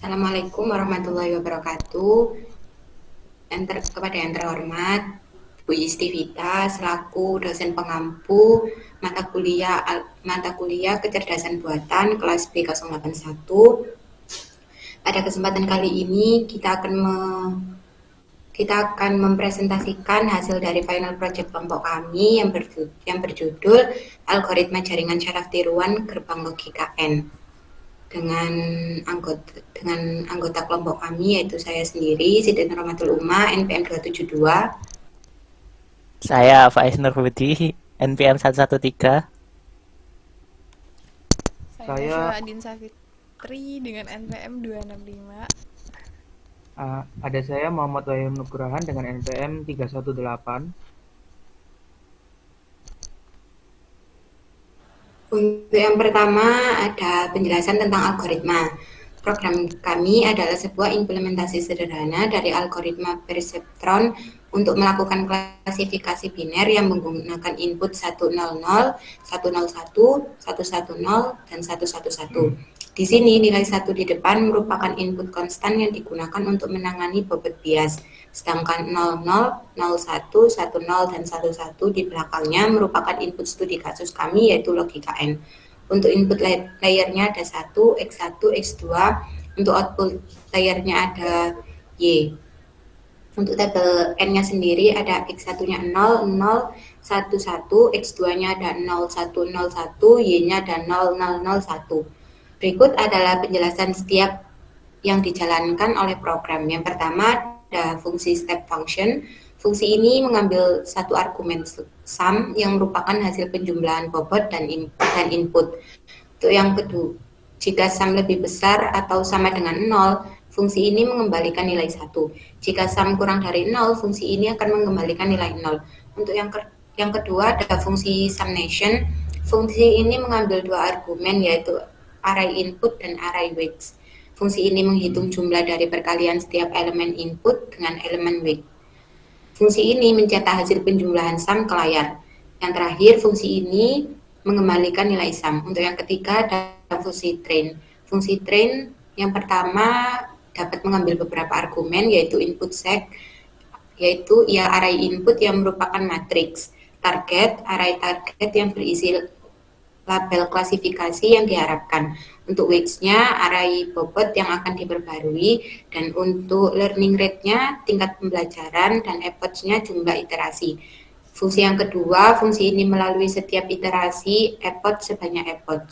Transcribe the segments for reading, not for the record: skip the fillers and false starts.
Assalamualaikum warahmatullahi wabarakatuh. Kepada yang terhormat, Bu Yustivita selaku dosen pengampu mata kuliah Kecerdasan Buatan kelas B081. Pada kesempatan kali ini kita akan mempresentasikan hasil dari final project kelompok kami yang berjudul Algoritma Jaringan Syaraf Tiruan Gerbang Logika N. Dengan anggota kelompok kami, yaitu saya sendiri, Siti Nurmatul Uma, NPM 272. Saya Faiz Nurhudi, NPM 113. Saya Saya Najwa Adin Safitri dengan NPM 265. ada saya Muhammad Wahyu Nugrahan dengan NPM 318. Untuk yang pertama ada penjelasan tentang algoritma. Program kami adalah sebuah implementasi sederhana dari algoritma perseptron untuk melakukan klasifikasi biner yang menggunakan input 100, 101, 110, dan 111. Di sini nilai 1 di depan merupakan input konstan yang digunakan untuk menangani bobot bias, sedangkan 00, 01, 10, dan 11 di belakangnya merupakan input studi kasus kami, yaitu logika N. Untuk input layernya ada 1, X1, X2. Untuk output layernya ada Y. Untuk tabel N-nya sendiri ada X1-nya 0, 0, 1, 1, X2-nya ada 0, 1, 0, 1, Y-nya ada 0, 0, 0, 1. Berikut adalah penjelasan setiap yang dijalankan oleh program. Yang pertama ada fungsi step function. Fungsi ini mengambil satu argumen sum yang merupakan hasil penjumlahan bobot dan input. Untuk yang kedua, jika sum lebih besar atau sama dengan 0, fungsi ini mengembalikan nilai 1. Jika sum kurang dari 0, fungsi ini akan mengembalikan nilai 0. Untuk yang kedua ada fungsi summation. Fungsi ini mengambil dua argumen, yaitu array input dan array weights. Fungsi ini menghitung jumlah dari perkalian setiap elemen input dengan elemen weight. Fungsi ini mencetak hasil penjumlahan sum ke layar. Yang terakhir, fungsi ini mengembalikan nilai sum. Untuk yang ketiga ada fungsi train. Fungsi train yang pertama dapat mengambil beberapa argumen, yaitu input seg, yaitu array input yang merupakan matriks, target, array target yang berisi label klasifikasi yang diharapkan. Untuk weights-nya, array bobot yang akan diperbarui, dan untuk learning rate-nya, tingkat pembelajaran, dan epoch-nya jumlah iterasi. Fungsi yang kedua, fungsi ini melalui setiap iterasi epoch sebanyak epoch.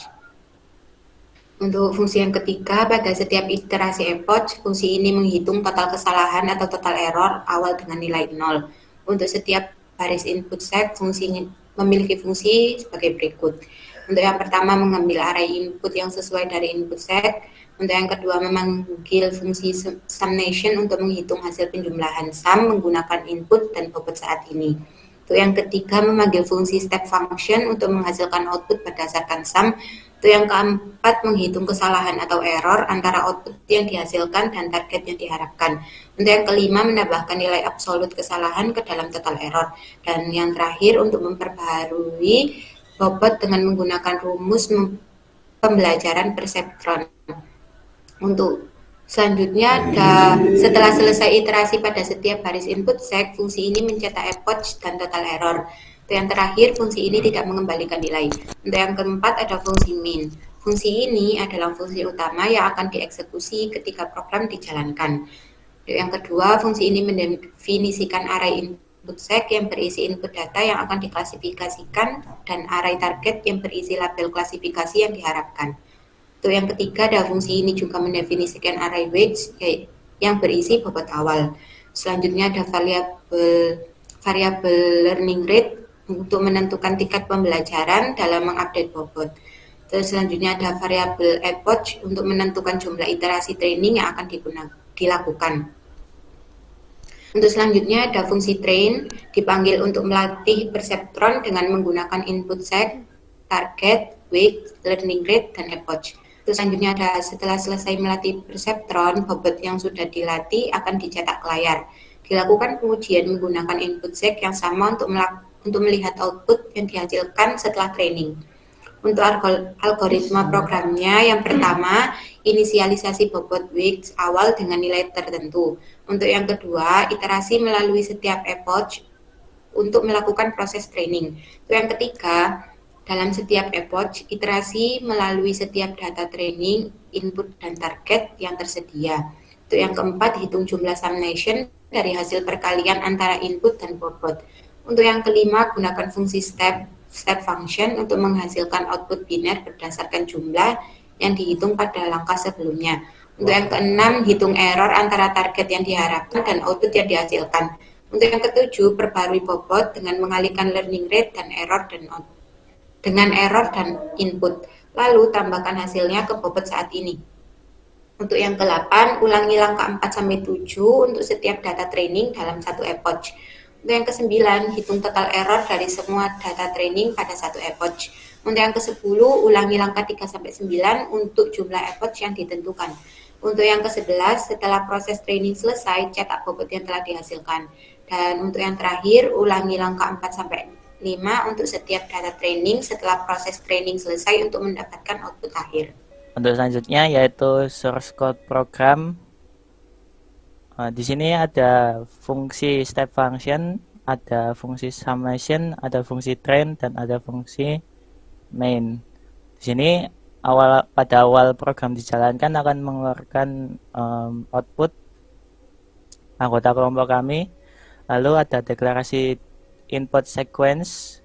Untuk fungsi yang ketiga, pada setiap iterasi epoch, fungsi ini menghitung total kesalahan atau total error awal dengan nilai 0. Untuk setiap baris input seg, fungsi memiliki fungsi sebagai berikut. Untuk yang pertama, mengambil array input yang sesuai dari input seg. Untuk yang kedua, memanggil fungsi summation untuk menghitung hasil penjumlahan sum menggunakan input dan bobot saat ini. Untuk yang ketiga, memanggil fungsi step function untuk menghasilkan output berdasarkan sum. Untuk yang keempat, menghitung kesalahan atau error antara output yang dihasilkan dan target yang diharapkan. Untuk yang kelima, menambahkan nilai absolut kesalahan ke dalam total error. Dan yang terakhir, untuk memperbaharui bobot dengan menggunakan rumus pembelajaran perseptron. Untuk selanjutnya setelah selesai iterasi pada setiap baris input seg, fungsi ini mencetak epoch dan total error. Untuk yang terakhir, fungsi ini tidak mengembalikan nilai. Untuk yang keempat ada fungsi min. Fungsi ini adalah fungsi utama yang akan dieksekusi ketika program dijalankan. Untuk yang kedua, fungsi ini mendefinisikan array input seg yang berisi input data yang akan diklasifikasikan dan array target yang berisi label klasifikasi yang diharapkan. Untuk yang ketiga, ada fungsi ini juga mendefinisikan array weights yang berisi bobot awal. Selanjutnya ada variabel learning rate untuk menentukan tingkat pembelajaran dalam mengupdate bobot. Terus selanjutnya ada variabel epoch untuk menentukan jumlah iterasi training yang akan dilakukan. Untuk selanjutnya ada fungsi train, dipanggil untuk melatih perseptron dengan menggunakan input seg, target, weight, learning rate, dan epoch. Terus selanjutnya ada setelah selesai melatih perseptron, bobot yang sudah dilatih akan dicetak ke layar. Dilakukan pengujian menggunakan input seg yang sama untuk melihat output yang dihasilkan setelah training. Untuk algoritma programnya, yang pertama, inisialisasi bobot Wix awal dengan nilai tertentu. Untuk yang kedua, iterasi melalui setiap epoch untuk melakukan proses training. Untuk yang ketiga, dalam setiap epoch, iterasi melalui setiap data training, input dan target yang tersedia. Untuk yang keempat, hitung jumlah summation dari hasil perkalian antara input dan bobot. Untuk yang kelima, gunakan fungsi step function untuk menghasilkan output biner berdasarkan jumlah yang dihitung pada langkah sebelumnya. Untuk yang keenam, hitung error antara target yang diharapkan dan output yang dihasilkan. Untuk yang ketujuh, perbarui bobot dengan mengalihkan learning rate dan error dan input. Lalu tambahkan hasilnya ke bobot saat ini. Untuk yang ke-8, ulangi langkah 4-7 untuk setiap data training dalam satu epoch. Untuk yang ke-9, hitung total error dari semua data training pada satu epoch. Untuk yang ke-10, ulangi langkah 3-9 untuk jumlah epoch yang ditentukan. Untuk yang ke-11, setelah proses training selesai, cetak bobot yang telah dihasilkan. Dan untuk yang terakhir, ulangi langkah 4-5 untuk setiap data training setelah proses training selesai untuk mendapatkan output akhir. Untuk selanjutnya yaitu source code program. Di sini ada fungsi step function, ada fungsi summation, ada fungsi train, dan ada fungsi main. Di sini pada awal program dijalankan akan mengeluarkan output anggota kelompok kami. Lalu ada deklarasi input sequence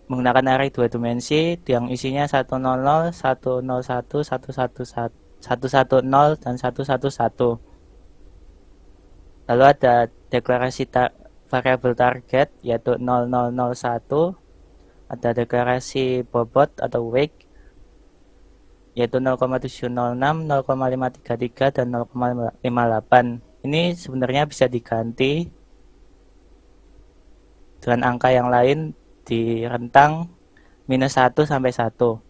menggunakan array 2 dimensi yang isinya 100, 101, 110, dan 111. Lalu ada deklarasi variabel target yaitu 0001, ada deklarasi bobot atau weight yaitu 0,706, 0,533, dan 0,58. Ini sebenarnya bisa diganti dengan angka yang lain di rentang -1 sampai 1.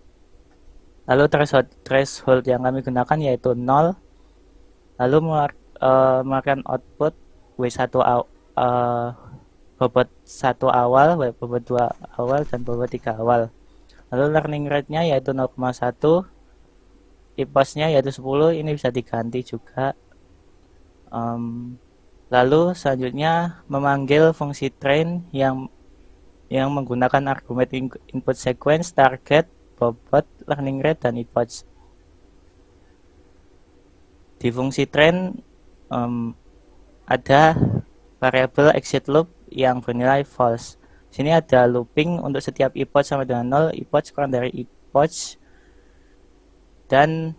Lalu threshold yang kami gunakan yaitu 0. Lalu mengeluarkan output W1 bobot 1 awal, bobot 2 awal, dan bobot 3 awal. Lalu learning rate-nya yaitu 0,1, epoch-nya yaitu 10, ini bisa diganti juga. Lalu selanjutnya memanggil fungsi train yang menggunakan argumen input sequence, target, bobot, learning rate, dan epoch. Di fungsi train ada variabel exit loop yang bernilai false. Sini ada looping untuk setiap epoch sama dengan 0, epoch kurang dari epoch, dan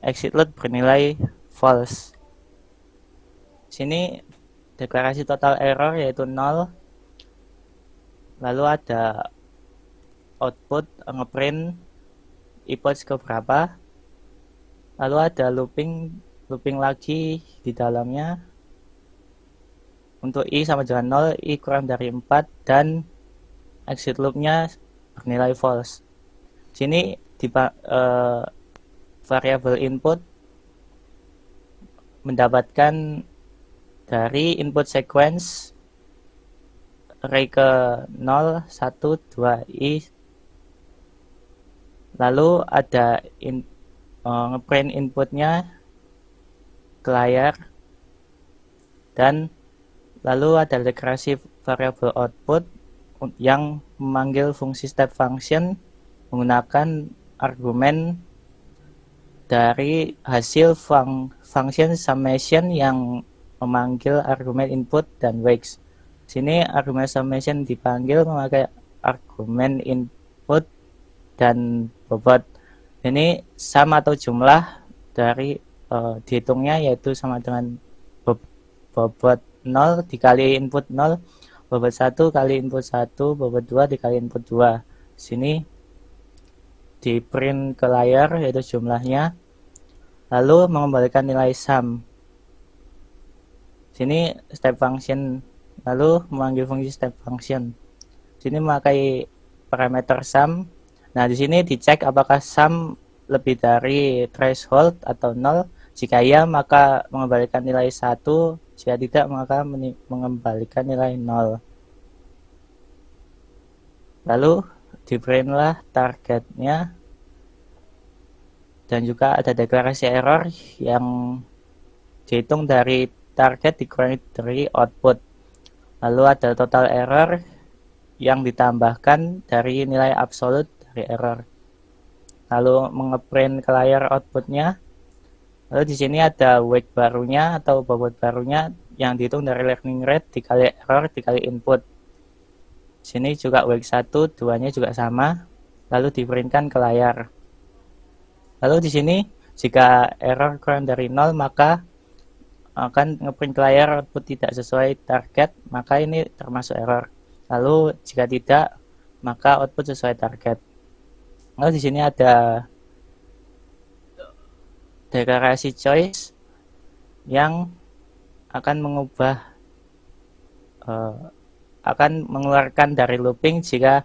exit loop bernilai false. Sini deklarasi total error yaitu 0. Lalu ada output ngeprint epoch ke berapa. Lalu ada looping lagi di dalamnya. Untuk i sama dengan 0, i kurang dari 4, dan exit loopnya bernilai false. Sini di variabel input mendapatkan dari input sequence array ke 0, 1, 2, i. Lalu ada ngeprint inputnya ke layar, dan lalu ada deklarasi variabel output yang memanggil fungsi step function menggunakan argumen dari hasil function summation yang memanggil argumen input dan weights. Sini argumen summation dipanggil memakai argumen input dan bobot. Ini sum atau jumlah dari dihitungnya yaitu sama dengan bobot 0 dikali input 0, bobot 1 kali input 1, bobot 2 dikali input 2. Sini di print ke layar yaitu jumlahnya, lalu mengembalikan nilai sum. Sini step function, lalu memanggil fungsi step function. Sini memakai parameter sum. Nah, di sini dicek apakah sum lebih dari threshold atau 0. Jika ya, maka mengembalikan nilai 1. Jika tidak, maka mengembalikan nilai 0. Lalu di printlah targetnya. dan juga ada deklarasi error yang dihitung dari target dikurangi dari output. Lalu ada total error yang ditambahkan dari nilai absolut dari error. Lalu mengeprint ke layar outputnya. Lalu di sini ada wake barunya atau bobot barunya yang dihitung dari learning rate dikali error dikali input. Sini juga wake 1, 2-nya juga sama. Lalu diprintkan ke layar. Lalu di sini jika error kurang dari 0 maka akan ngeprint ke layar output tidak sesuai target, maka ini termasuk error. Lalu jika tidak, maka output sesuai target. Lalu di sini ada deklarasi choice yang akan mengubah akan mengeluarkan dari looping jika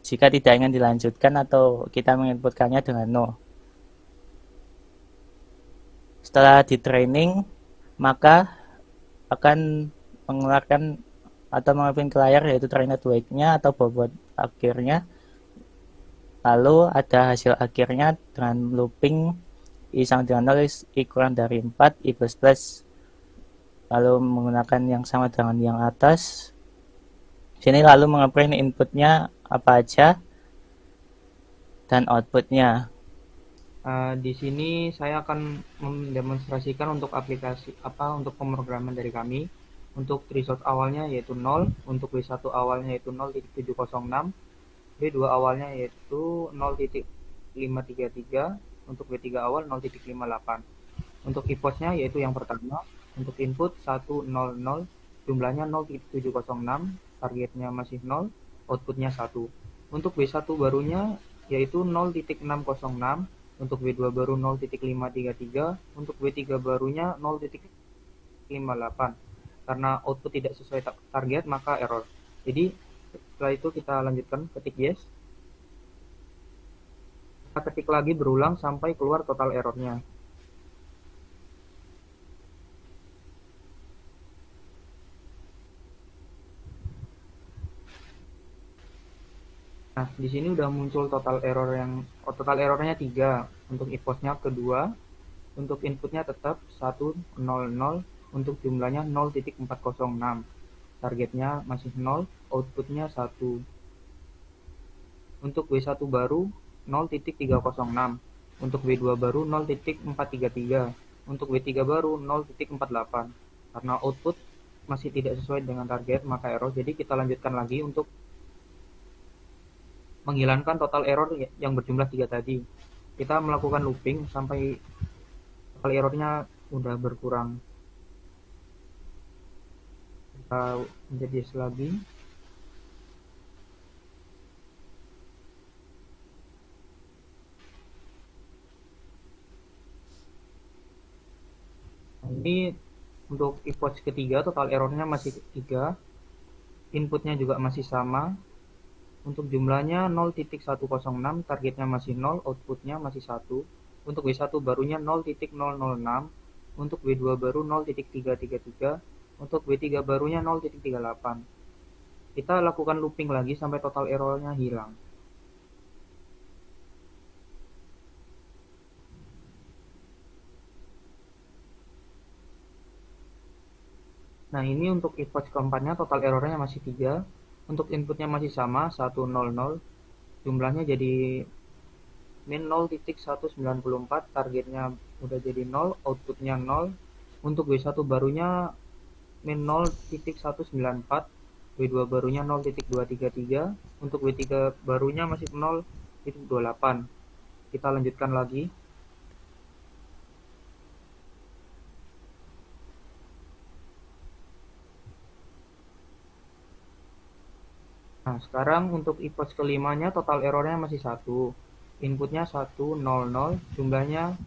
tidak ingin dilanjutkan atau kita menginputkannya dengan no. Setelah di training, maka akan mengeluarkan atau mengeprint ke layar yaitu trained wake-nya atau bobot akhirnya. Lalu ada hasil akhirnya dengan looping i sama dengan 0, i kurang dari 4, i plus plus. Lalu menggunakan yang sama dengan yang atas. Sini lalu mengeprint inputnya apa aja dan outputnya. Di sini saya akan mendemonstrasikan untuk untuk pemrograman dari kami. Untuk result awalnya yaitu 0, untuk W1 awalnya yaitu 0.706, W2 awalnya yaitu 0.533, untuk W3 awal 0.58. Untuk epoch-nya yaitu yang pertama, untuk input 100, jumlahnya 0.706, targetnya masih 0, outputnya 1. Untuk W1 barunya yaitu 0.606, untuk W2 baru 0.533, untuk W3 barunya 0.58. Karena output tidak sesuai target maka error. Jadi setelah itu kita lanjutkan ketik yes. Kita ketik lagi berulang sampai keluar total errornya. Nah, di sini udah muncul total errornya 3. Untuk epoch-nya kedua, untuk inputnya tetap 100, untuk jumlahnya 0.406. Targetnya masih 0, outputnya 1. Untuk W1 baru 0.306, untuk W2 baru 0.433, untuk W3 baru 0.48. Karena output masih tidak sesuai dengan target maka error. Jadi kita lanjutkan lagi untuk menghilangkan total error yang berjumlah 3 tadi. Kita melakukan looping sampai total errornya udah berkurang. Kita menjadi yes lagi. Ini untuk epoch ketiga total errornya masih 3. Inputnya juga masih sama. Untuk jumlahnya 0.106, targetnya masih 0, outputnya masih 1. Untuk W1 barunya 0.006, untuk W2 baru 0.333, untuk W3 barunya 0.38. Kita lakukan looping lagi sampai total errornya hilang. Nah, ini untuk epoch keempatnya total errornya masih 3. Untuk inputnya masih sama, 100, jumlahnya jadi min 0.194, targetnya udah jadi 0, outputnya 0. Untuk W1 barunya min 0.194, W2 barunya 0.233, untuk W3 barunya masih 0.28. Kita lanjutkan lagi. Nah, sekarang untuk epoch kelimanya total errornya masih 1. Inputnya 100, jumlahnya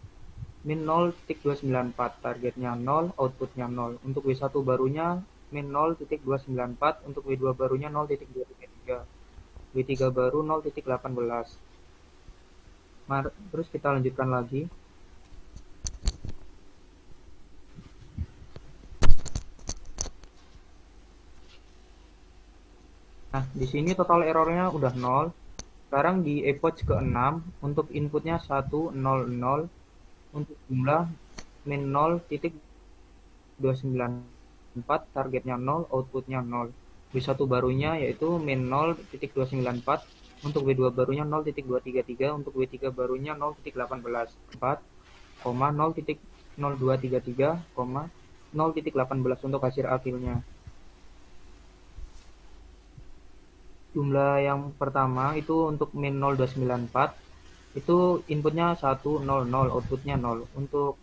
min 0.294, targetnya 0, outputnya 0. Untuk W1 barunya min 0.294, untuk W2 barunya 0.233, W3 baru 0.18. Terus kita lanjutkan lagi. Nah, di sini total errornya udah 0. Sekarang di epoch ke-6 untuk inputnya 100, untuk jumlah min 0.294, targetnya 0, outputnya 0. W1 barunya yaitu min 0.294, untuk W2 barunya 0.233, untuk W3 barunya 0.18, 4, 0.0233, 0.18 untuk hasil akhirnya. Jumlah yang pertama itu untuk min 0.294, itu inputnya 100, outputnya 0. Untuk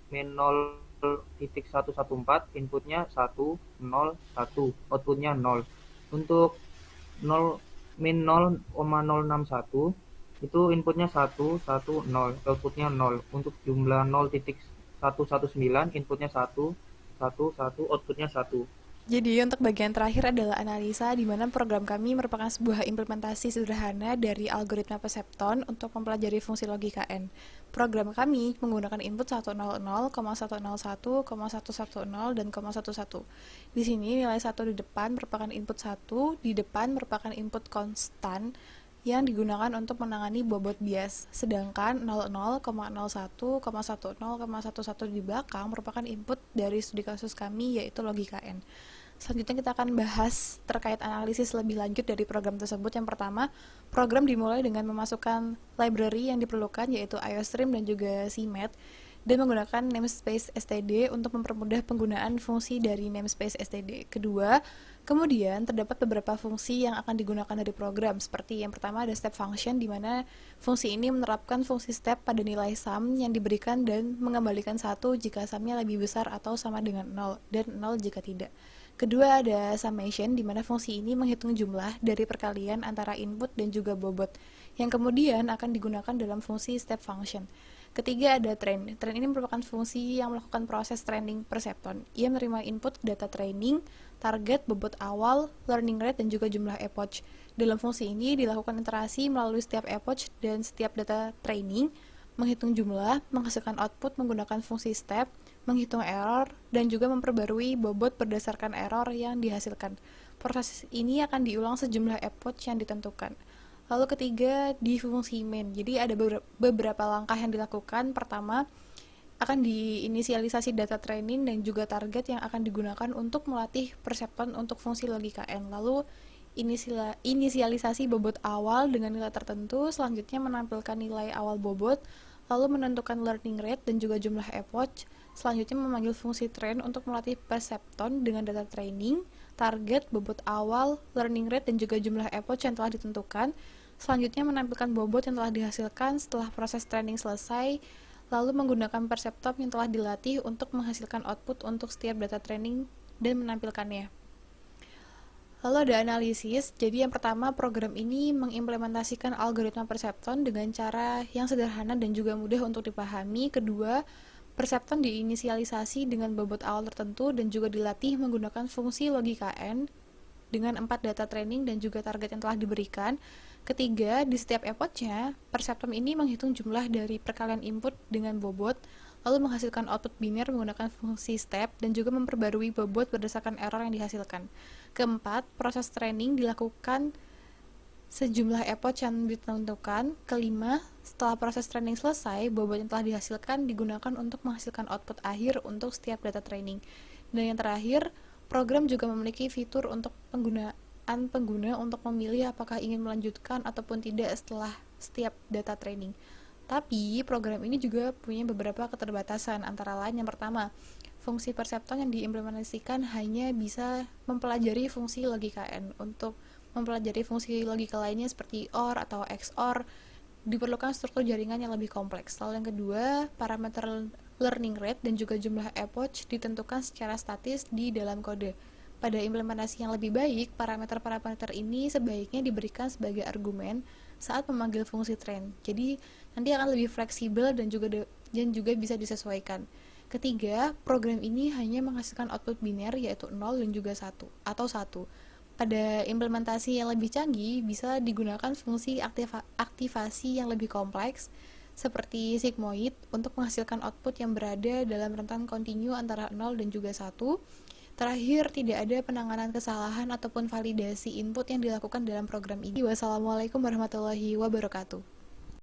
min 0.114 inputnya 101, outputnya 0. Untuk 0 min 0,061 itu inputnya 110, outputnya 0. Untuk jumlah 0.119 inputnya 111, outputnya 1. Jadi untuk bagian terakhir adalah analisa di mana program kami merupakan sebuah implementasi sederhana dari algoritma Perceptron untuk mempelajari fungsi logika N. Program kami menggunakan input 100, 101, 110, dan 11. Di sini nilai 1 di depan merupakan input 1, di depan merupakan input konstan yang digunakan untuk menangani bobot bias, sedangkan 00, 01, 10, 11 di belakang merupakan input dari studi kasus kami yaitu logika N. Selanjutnya kita akan bahas terkait analisis lebih lanjut dari program tersebut. Yang pertama, program dimulai dengan memasukkan library yang diperlukan yaitu IOStream dan juga CMAT dan menggunakan namespace std untuk mempermudah penggunaan fungsi dari namespace std. Kedua, kemudian terdapat beberapa fungsi yang akan digunakan dari program, seperti yang pertama ada step function, di mana fungsi ini menerapkan fungsi step pada nilai sum yang diberikan dan mengembalikan 1 jika sumnya lebih besar atau sama dengan 0 dan 0 jika tidak. Kedua ada summation, di mana fungsi ini menghitung jumlah dari perkalian antara input dan juga bobot, yang kemudian akan digunakan dalam fungsi step function. Ketiga ada train. Train ini merupakan fungsi yang melakukan proses training Perceptron. Ia menerima input data training, target, bobot awal, learning rate, dan juga jumlah epoch. Dalam fungsi ini dilakukan iterasi melalui setiap epoch dan setiap data training, menghitung jumlah, menghasilkan output menggunakan fungsi step, menghitung error, dan juga memperbarui bobot berdasarkan error yang dihasilkan. Proses ini akan diulang sejumlah epoch yang ditentukan. Lalu ketiga di fungsi main. Jadi ada beberapa langkah yang dilakukan. Pertama, akan diinisialisasi data training dan juga target yang akan digunakan untuk melatih Perceptron untuk fungsi logika N. Lalu inisialisasi bobot awal dengan nilai tertentu, selanjutnya menampilkan nilai awal bobot, lalu menentukan learning rate dan juga jumlah epoch, selanjutnya memanggil fungsi train untuk melatih Perceptron dengan data training, target, bobot awal, learning rate, dan juga jumlah epoch yang telah ditentukan, selanjutnya menampilkan bobot yang telah dihasilkan setelah proses training selesai, lalu menggunakan Perceptron yang telah dilatih untuk menghasilkan output untuk setiap data training dan menampilkannya. Lalu ada analisis. Jadi yang pertama, program ini mengimplementasikan algoritma Perceptron dengan cara yang sederhana dan juga mudah untuk dipahami. Kedua, Perceptron diinisialisasi dengan bobot awal tertentu dan juga dilatih menggunakan fungsi logika N dengan 4 data training dan juga target yang telah diberikan. Ketiga, di setiap epochnya, Perceptron ini menghitung jumlah dari perkalian input dengan bobot, lalu menghasilkan output biner menggunakan fungsi step dan juga memperbarui bobot berdasarkan error yang dihasilkan. Keempat, proses training dilakukan sejumlah epoch yang ditentukan. Kelima, setelah proses training selesai, bobot yang telah dihasilkan digunakan untuk menghasilkan output akhir untuk setiap data training. Dan yang terakhir, program juga memiliki fitur untuk pengguna untuk memilih apakah ingin melanjutkan ataupun tidak setelah setiap data training. Tapi program ini juga punya beberapa keterbatasan, antara lain yang pertama, fungsi Perceptron yang diimplementasikan hanya bisa mempelajari fungsi logika N. Untuk mempelajari fungsi logika lainnya seperti OR atau XOR, diperlukan struktur jaringan yang lebih kompleks. Lalu yang kedua, parameter learning rate dan juga jumlah epoch ditentukan secara statis di dalam kode. Pada implementasi yang lebih baik, parameter-parameter ini sebaiknya diberikan sebagai argumen saat memanggil fungsi train. Jadi nanti akan lebih fleksibel dan juga bisa disesuaikan. Ketiga, program ini hanya menghasilkan output biner yaitu 0 dan juga 1 atau 1. Pada implementasi yang lebih canggih bisa digunakan fungsi aktivasi yang lebih kompleks seperti sigmoid untuk menghasilkan output yang berada dalam rentan kontinu antara 0 dan juga 1. Terakhir, tidak ada penanganan kesalahan ataupun validasi input yang dilakukan dalam program ini. Wassalamualaikum warahmatullahi wabarakatuh.